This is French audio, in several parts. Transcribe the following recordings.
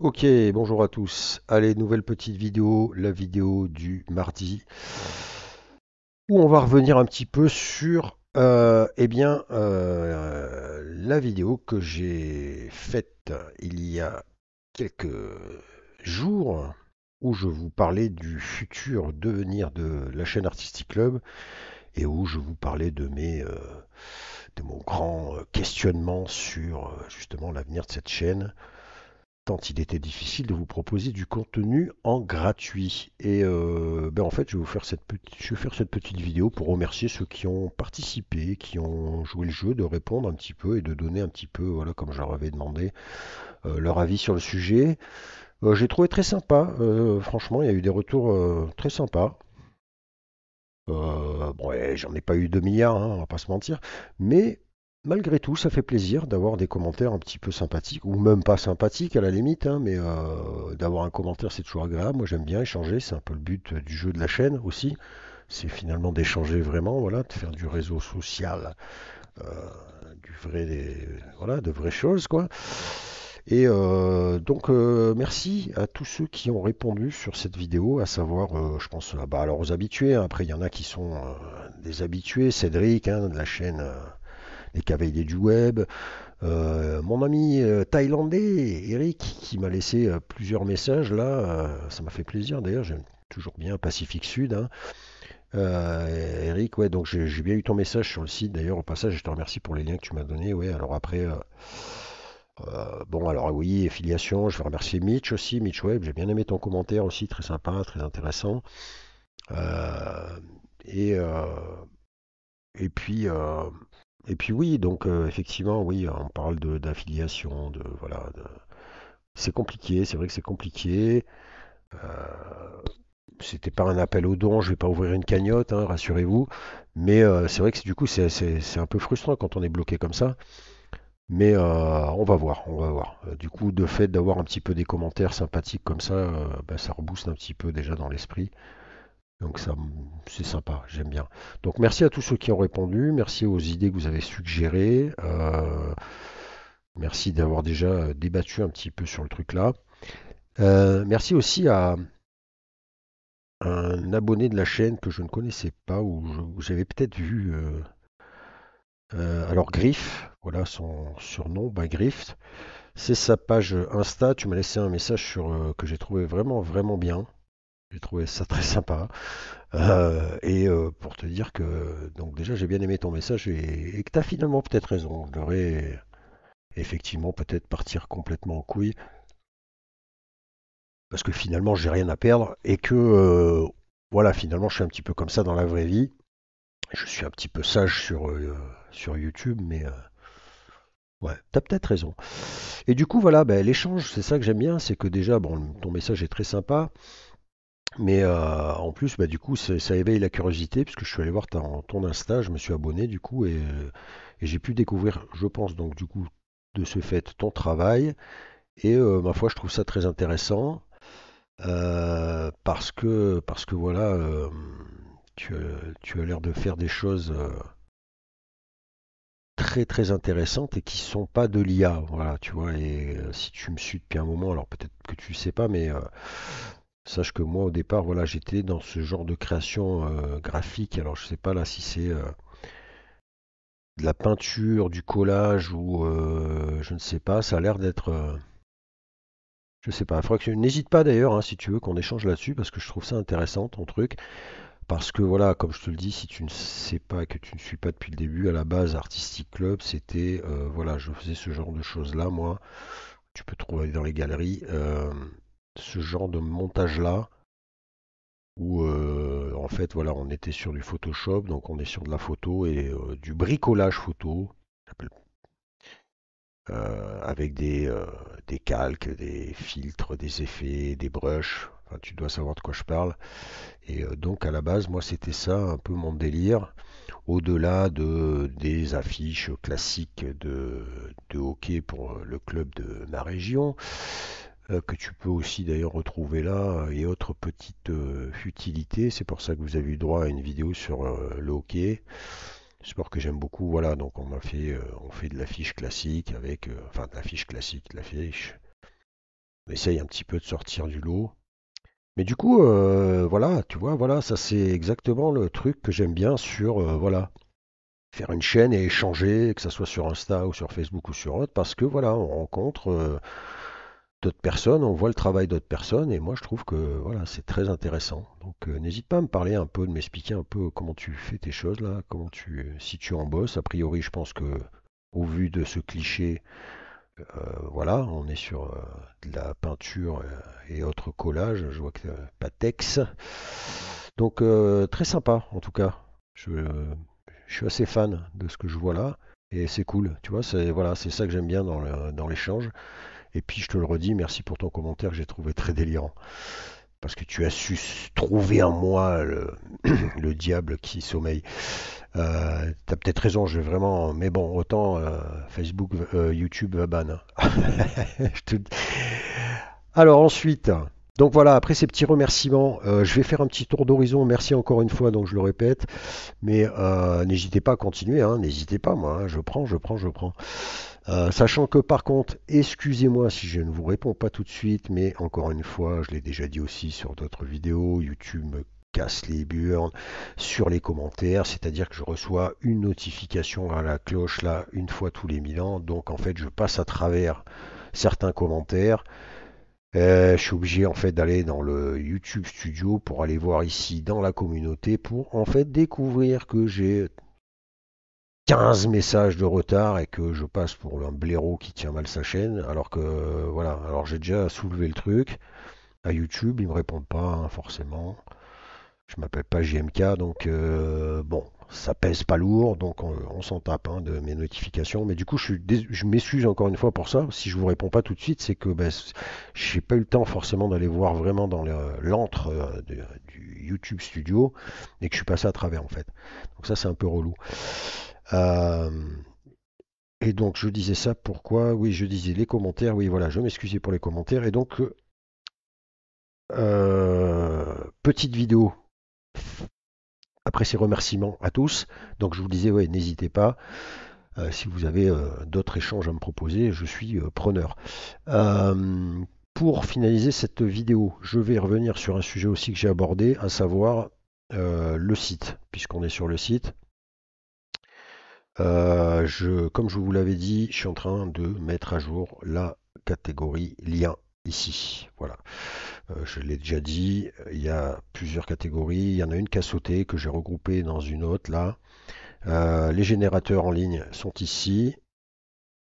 Ok, bonjour à tous. Allez, nouvelle petite vidéo, la vidéo du mardi, où on va revenir un petit peu sur la vidéo que j'ai faite il y a quelques jours, où je vous parlais du futur devenir de la chaîne Artistic Club et où je vous parlais de mon grand questionnement sur justement l'avenir de cette chaîne, tant il était difficile de vous proposer du contenu en gratuit. Et en fait, je vais faire cette petite vidéo pour remercier ceux qui ont participé, qui ont joué le jeu, de répondre un petit peu et de donner un petit peu, voilà, comme je leur avais demandé, leur avis sur le sujet. J'ai trouvé très sympa, franchement, il y a eu des retours très sympas. Bon, ouais, j'en ai pas eu 2 milliards, hein, on va pas se mentir, mais malgré tout, ça fait plaisir d'avoir des commentaires un petit peu sympathiques, ou même pas sympathiques à la limite, hein, mais d'avoir un commentaire, c'est toujours agréable. Moi, j'aime bien échanger, c'est un peu le but du jeu de la chaîne aussi. C'est finalement d'échanger vraiment, voilà, de faire du réseau social, euh, du vrai, voilà, de vraies choses, quoi. Et merci à tous ceux qui ont répondu sur cette vidéo, à savoir, je pense, alors aux habitués, hein. Après, il y en a qui sont des habitués, Cédric, hein, de la chaîne Les Cavaliers du Web, mon ami thaïlandais, Eric, qui m'a laissé plusieurs messages là, ça m'a fait plaisir d'ailleurs, j'aime toujours bien Pacifique Sud, hein. Eric, ouais, donc j'ai bien eu ton message sur le site d'ailleurs, au passage, je te remercie pour les liens que tu m'as donnés, ouais, alors après. Bon, alors oui, filiation, je vais remercier Mitch aussi, Mitch Webb, j'ai bien aimé ton commentaire aussi, très sympa, très intéressant. Euh, et, euh, et puis, euh, et puis oui, donc effectivement, oui, on parle d'affiliation, voilà, c'est compliqué, c'est vrai que c'est compliqué. Euh, C'était pas un appel aux dons, je vais pas ouvrir une cagnotte, hein, rassurez-vous. Mais c'est vrai que du coup, c'est un peu frustrant quand on est bloqué comme ça. Mais on va voir, on va voir. Du coup, de fait d'avoir un petit peu des commentaires sympathiques comme ça, ça rebooste un petit peu déjà dans l'esprit. Donc ça, c'est sympa, j'aime bien. Donc merci à tous ceux qui ont répondu, merci aux idées que vous avez suggérées, merci d'avoir déjà débattu un petit peu sur le truc là. Merci aussi à un abonné de la chaîne que je ne connaissais pas, où j'avais peut-être vu, alors Griff, voilà son surnom, Griff. C'est sa page Insta. Tu m'as laissé un message que j'ai trouvé vraiment, vraiment bien. J'ai trouvé ça très sympa. Pour te dire que, donc déjà, j'ai bien aimé ton message et que tu as finalement peut-être raison. Je devrais effectivement peut-être partir complètement en couille parce que finalement, j'ai rien à perdre et que, voilà, finalement, je suis un petit peu comme ça dans la vraie vie. Je suis un petit peu sage sur YouTube, mais ouais, t'as peut-être raison. Et du coup, voilà, l'échange, c'est ça que j'aime bien, c'est que déjà, bon, ton message est très sympa. Mais en plus, du coup, ça éveille la curiosité, puisque je suis allé voir ton Insta, je me suis abonné du coup, et j'ai pu découvrir, je pense, donc du coup, de ce fait, ton travail. Et ma foi, je trouve ça très intéressant, parce que voilà, tu as l'air de faire des choses très très intéressantes et qui sont pas de l'IA, voilà, tu vois. Et si tu me suis depuis un moment, alors peut-être que tu le sais pas, mais sache que moi, au départ, voilà, j'étais dans ce genre de création graphique. Alors, je sais pas là si c'est de la peinture, du collage ou je ne sais pas. Ça a l'air d'être, je sais pas. N'hésite pas d'ailleurs, hein, si tu veux qu'on échange là-dessus, parce que je trouve ça intéressant ton truc. Parce que voilà, comme je te le dis, si tu ne sais pas, que tu ne suis pas depuis le début, à la base, Artistic Club, c'était, voilà, je faisais ce genre de choses-là, moi. Tu peux trouver dans les galeries ce genre de montage-là, où en fait voilà, on était sur du Photoshop, donc on est sur de la photo et du bricolage photo, j'appelle, avec des calques, des filtres, des effets, des brushes. Enfin, tu dois savoir de quoi je parle. Et donc à la base, moi c'était ça un peu mon délire, au-delà des affiches classiques de hockey pour le club de ma région, que tu peux aussi d'ailleurs retrouver là, et autres petites futilités. C'est pour ça que vous avez eu droit à une vidéo sur le hockey, sport que j'aime beaucoup. Voilà, donc on fait de l'affiche classique avec, enfin de l'affiche classique, de l'affiche. On essaye un petit peu de sortir du lot. Mais du coup, voilà, tu vois, voilà, ça c'est exactement le truc que j'aime bien sur, voilà, faire une chaîne et échanger, que ce soit sur Insta ou sur Facebook ou sur autre, parce que voilà, on rencontre d'autres personnes, on voit le travail d'autres personnes, et moi je trouve que voilà, c'est très intéressant. Donc n'hésite pas à me parler un peu, de m'expliquer un peu comment tu fais tes choses là, comment tu, si tu en bosses. A priori, je pense que au vu de ce cliché, voilà, on est sur de la peinture et autres collages. Je vois que Patex. Donc très sympa en tout cas. Je suis assez fan de ce que je vois là. Et c'est cool, tu vois, c'est voilà, c'est ça que j'aime bien dans l'échange. Et puis je te le redis, merci pour ton commentaire que j'ai trouvé très délirant. Parce que tu as su trouver en moi le diable qui sommeille. T'as peut-être raison, je vais vraiment. Mais bon, autant Facebook, YouTube va ban, hein. Je te- Alors ensuite, donc voilà, après ces petits remerciements, je vais faire un petit tour d'horizon. Merci encore une fois, donc je le répète. Mais n'hésitez pas à continuer, hein, n'hésitez pas, moi, hein, je prends, je prends, je prends. Sachant que par contre, excusez-moi si je ne vous réponds pas tout de suite, mais encore une fois, je l'ai déjà dit aussi sur d'autres vidéos, YouTube me casse les burnes sur les commentaires, c'est-à-dire que je reçois une notification à la cloche là une fois tous les 1000 ans, donc en fait je passe à travers certains commentaires. Je suis obligé en fait d'aller dans le YouTube Studio pour aller voir ici dans la communauté pour en fait découvrir que j'ai 15 messages de retard et que je passe pour un blaireau qui tient mal sa chaîne, alors que voilà, alors j'ai déjà soulevé le truc à YouTube, ils me répondent pas hein, forcément. Je m'appelle pas JMK, donc bon, ça pèse pas lourd, donc on s'en tape hein, de mes notifications. Mais du coup, je m'excuse encore une fois pour ça. Si je vous réponds pas tout de suite, c'est que ben, j'ai pas eu le temps forcément d'aller voir vraiment dans l'antre du YouTube Studio et que je suis passé à travers en fait. Donc ça, c'est un peu relou. Euh, et donc, je disais ça pourquoi? Oui, je disais les commentaires. Oui, voilà, je m'excusais pour les commentaires. Et donc, petite vidéo après ces remerciements à tous. Donc, je vous disais, ouais, n'hésitez pas. Si vous avez d'autres échanges à me proposer, je suis preneur. Euh, pour finaliser cette vidéo, je vais revenir sur un sujet aussi que j'ai abordé, à savoir le site, puisqu'on est sur le site. Comme je vous l'avais dit, je suis en train de mettre à jour la catégorie lien ici. Voilà. Je l'ai déjà dit, il y a plusieurs catégories. Il y en a une qui a sauté, que j'ai regroupée dans une autre là. Les générateurs en ligne sont ici.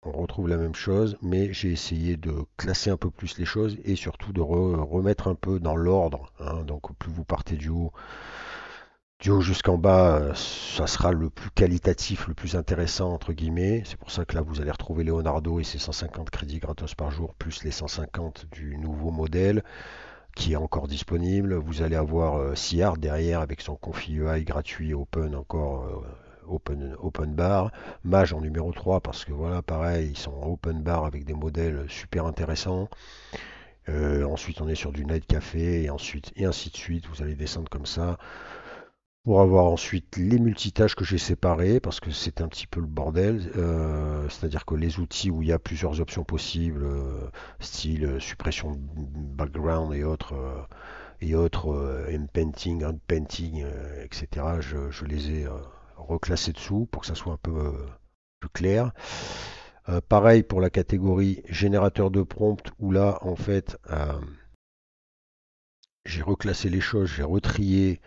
On retrouve la même chose, mais j'ai essayé de classer un peu plus les choses et surtout de remettre un peu dans l'ordre, hein. Donc plus vous partez du haut jusqu'en bas, ça sera le plus qualitatif, le plus intéressant, entre guillemets. C'est pour ça que là, vous allez retrouver Leonardo et ses 150 crédits gratos par jour, plus les 150 du nouveau modèle, qui est encore disponible. Vous allez avoir Ciar derrière avec son Confi UI gratuit, open encore. Open bar, Mage en numéro 3 parce que voilà pareil ils sont en open bar avec des modèles super intéressants. Ensuite on est sur du Night Café et ensuite et ainsi de suite, vous allez descendre comme ça pour avoir ensuite les multitâches que j'ai séparées, parce que c'est un petit peu le bordel, c'est-à-dire que les outils où il y a plusieurs options possibles, style suppression de background et autres inpainting, unpainting, etc., je les ai reclassés dessous pour que ça soit un peu plus clair. Pareil pour la catégorie générateur de prompt, où là, en fait, j'ai reclassé les choses, j'ai retrié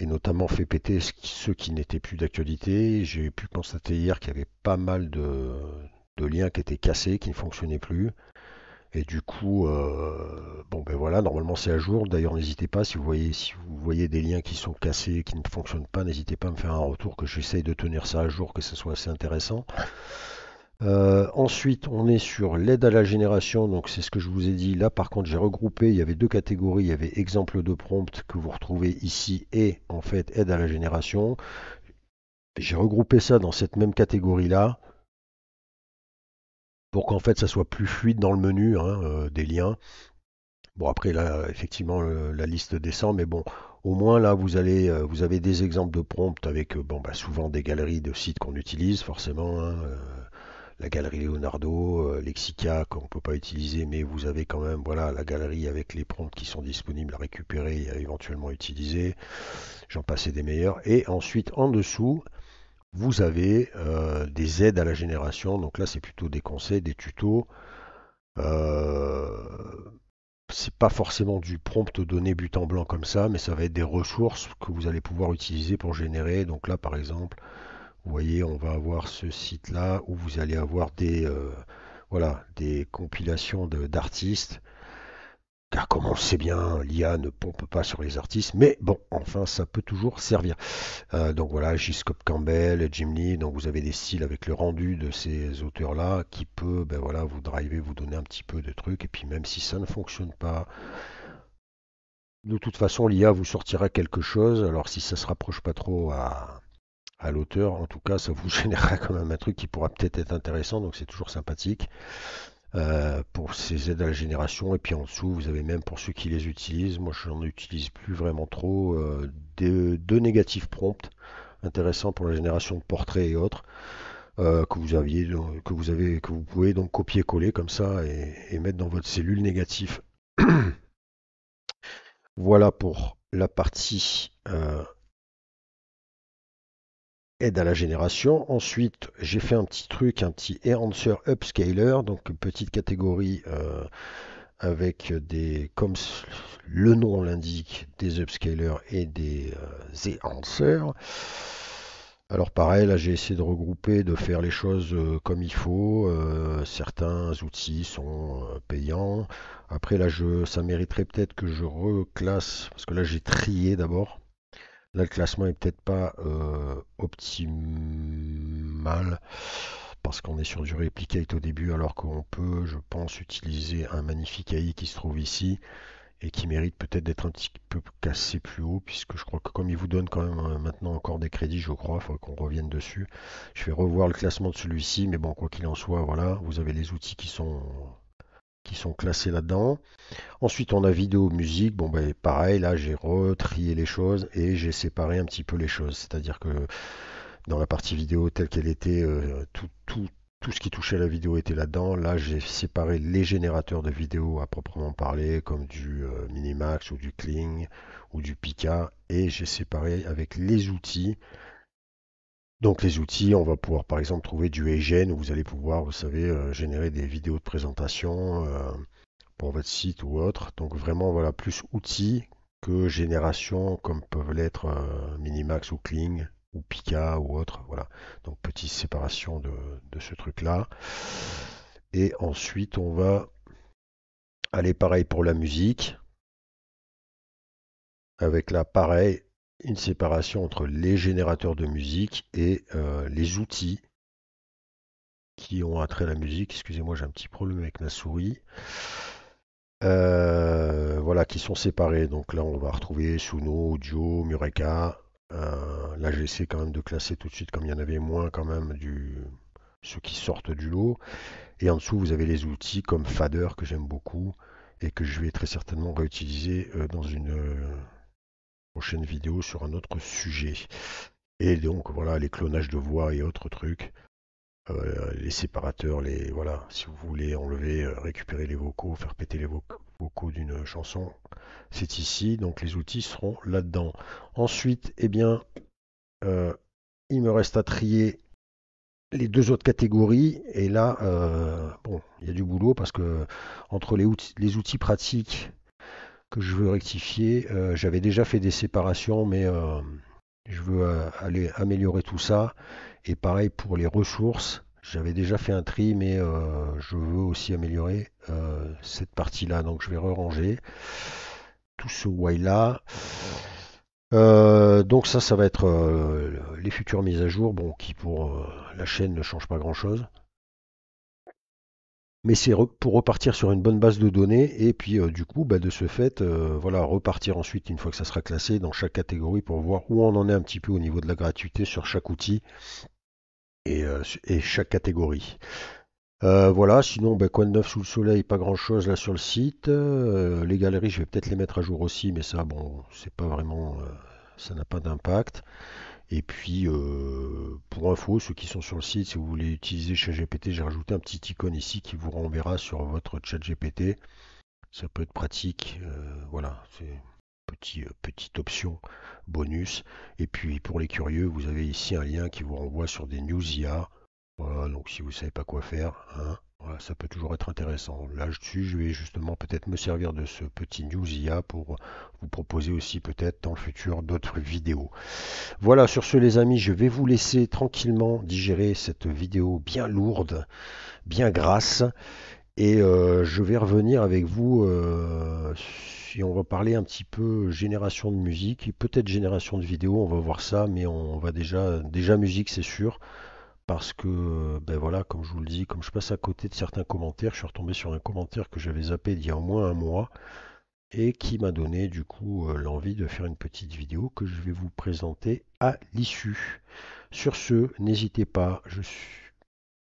et notamment fait péter ceux qui n'étaient plus d'actualité. J'ai pu constater hier qu'il y avait pas mal de liens qui étaient cassés, qui ne fonctionnaient plus. Et du coup, bon ben voilà, normalement c'est à jour. D'ailleurs, n'hésitez pas si vous voyez des liens qui sont cassés, qui ne fonctionnent pas, n'hésitez pas à me faire un retour que j'essaye de tenir ça à jour, que ce soit assez intéressant. Ensuite, on est sur l'aide à la génération, donc c'est ce que je vous ai dit. Là, par contre, j'ai regroupé, il y avait deux catégories. Il y avait exemple de prompt que vous retrouvez ici et en fait aide à la génération. J'ai regroupé ça dans cette même catégorie-là pour qu'en fait ça soit plus fluide dans le menu hein, des liens. Bon, après là, effectivement, la liste descend, mais bon, au moins là, vous avez des exemples de prompt avec bon, bah, souvent des galeries de sites qu'on utilise forcément, hein, la galerie Leonardo, Lexica qu'on ne peut pas utiliser, mais vous avez quand même voilà, la galerie avec les prompts qui sont disponibles à récupérer et à éventuellement utiliser. J'en passais des meilleurs. Et ensuite, en dessous, vous avez des aides à la génération. Donc là, c'est plutôt des conseils, des tutos. Euh, c'est pas forcément du prompt donné but en blanc comme ça, mais ça va être des ressources que vous allez pouvoir utiliser pour générer. Donc là, par exemple, vous voyez, on va avoir ce site-là où vous allez avoir voilà, des compilations d'artistes. Car comme on le sait bien, l'IA ne pompe pas sur les artistes, mais bon, enfin, ça peut toujours servir. Donc voilà, J. Scott Campbell, Jim Lee, donc vous avez des styles avec le rendu de ces auteurs-là qui peut, ben voilà, vous driver, vous donner un petit peu de trucs, et puis même si ça ne fonctionne pas, de toute façon, l'IA vous sortira quelque chose. Alors si ça se rapproche pas trop à l'auteur, en tout cas, ça vous générera quand même un truc qui pourra peut-être être intéressant, donc c'est toujours sympathique pour ces aides à la génération. Et puis en dessous, vous avez même pour ceux qui les utilisent, moi je n'en utilise plus vraiment trop, deux négatifs prompts intéressants pour la génération de portraits et autres. Que vous aviez, que vous pouvez donc copier-coller comme ça et mettre dans votre cellule négatif. Voilà pour la partie aide à la génération. Ensuite, j'ai fait un petit truc, un petit enhancer upscaler, donc une petite catégorie avec comme le nom l'indique, des upscalers et des enhancers. Alors pareil, là j'ai essayé de regrouper, de faire les choses comme il faut. Certains outils sont payants. Après là, ça mériterait peut-être que je reclasse, parce que là j'ai trié d'abord. Là, le classement est peut-être pas optimal parce qu'on est sur du replicate au début, alors qu'on peut, je pense, utiliser un magnifique AI qui se trouve ici et qui mérite peut-être d'être un petit peu cassé plus haut, puisque je crois que comme il vous donne quand même maintenant encore des crédits, je crois, il faut qu'on revienne dessus. Je vais revoir le classement de celui-ci, mais bon, quoi qu'il en soit, voilà, vous avez les outils qui sont classés là-dedans. Ensuite, on a vidéo, musique. Bon, ben, pareil, là, j'ai retrié les choses et j'ai séparé un petit peu les choses. C'est-à-dire que dans la partie vidéo telle qu'elle était, tout ce qui touchait à la vidéo était là-dedans. Là, j'ai séparé les générateurs de vidéos à proprement parler, comme du Minimax ou du Kling ou du Pika. Et j'ai séparé avec les outils. Donc les outils, on va pouvoir par exemple trouver du Eigen où vous allez pouvoir, vous savez, générer des vidéos de présentation. Pour votre site ou autre. Donc vraiment, voilà, plus outils que génération comme peuvent l'être Minimax ou Kling ou Pika ou autre. Voilà. Donc petite séparation de ce truc-là. Et ensuite, on va aller pareil pour la musique. Avec là, pareil, une séparation entre les générateurs de musique et les outils qui ont attrait à la musique. Excusez-moi, j'ai un petit problème avec ma souris. Voilà, qui sont séparés. Donc là, on va retrouver Suno, Audio, Mureka. Là, j'ai essayé quand même de classer tout de suite, comme il y en avait moins quand même, ceux qui sortent du lot. Et en dessous, vous avez les outils comme Fader, que j'aime beaucoup, et que je vais très certainement réutiliser dans une prochaine vidéo sur un autre sujet. Et donc, voilà, les clonages de voix et autres trucs. Les séparateurs, voilà, si vous voulez enlever, récupérer les vocaux, faire péter les vocaux d'une chanson, c'est ici, donc les outils seront là-dedans. Ensuite, eh bien, euh, il me reste à trier les deux autres catégories, et là, bon, il y a du boulot parce que entre les outils pratiques que je veux rectifier, j'avais déjà fait des séparations, mais je veux aller améliorer tout ça. Et pareil pour les ressources. J'avais déjà fait un tri, mais je veux aussi améliorer cette partie-là. Donc je vais ranger tout ce while-là. Donc ça va être les futures mises à jour, bon, qui pour la chaîne ne changent pas grand-chose. Mais c'est pour repartir sur une bonne base de données et puis du coup, bah, de ce fait, voilà, repartir ensuite une fois que ça sera classé dans chaque catégorie pour voir où on en est un petit peu au niveau de la gratuité sur chaque outil et chaque catégorie. Voilà, sinon, ben, quoi de neuf sous le soleil, pas grand-chose là sur le site. Les galeries, je vais peut-être les mettre à jour aussi, mais ça, bon, c'est pas vraiment, ça n'a pas d'impact. Et puis, pour info, ceux qui sont sur le site, si vous voulez utiliser ChatGPT, j'ai rajouté un petit icône ici qui vous renverra sur votre ChatGPT. Ça peut être pratique. Voilà, c'est une petite option bonus. Et puis, pour les curieux, vous avez ici un lien qui vous renvoie sur des news IA. Voilà, donc si vous ne savez pas quoi faire, hein, voilà, ça peut toujours être intéressant. Là-dessus, je vais justement peut-être me servir de ce petit news IA pour vous proposer aussi peut-être dans le futur d'autres vidéos. Voilà, sur ce les amis, je vais vous laisser tranquillement digérer cette vidéo bien lourde, bien grasse, et je vais revenir avec vous si on va parler un petit peu génération de musique, et peut-être génération de vidéos, on va voir ça, mais on va déjà musique c'est sûr, parce que ben voilà, comme je vous le dis, comme je passe à côté de certains commentaires, je suis retombé sur un commentaire que j'avais zappé d'il y a au moins un mois et qui m'a donné du coup l'envie de faire une petite vidéo que je vais vous présenter à l'issue. Sur ce, n'hésitez pas, je suis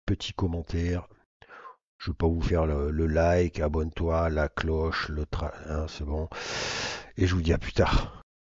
petit commentaire, je ne vais pas vous faire le like, abonne-toi, la cloche, hein, c'est bon. Et je vous dis à plus tard.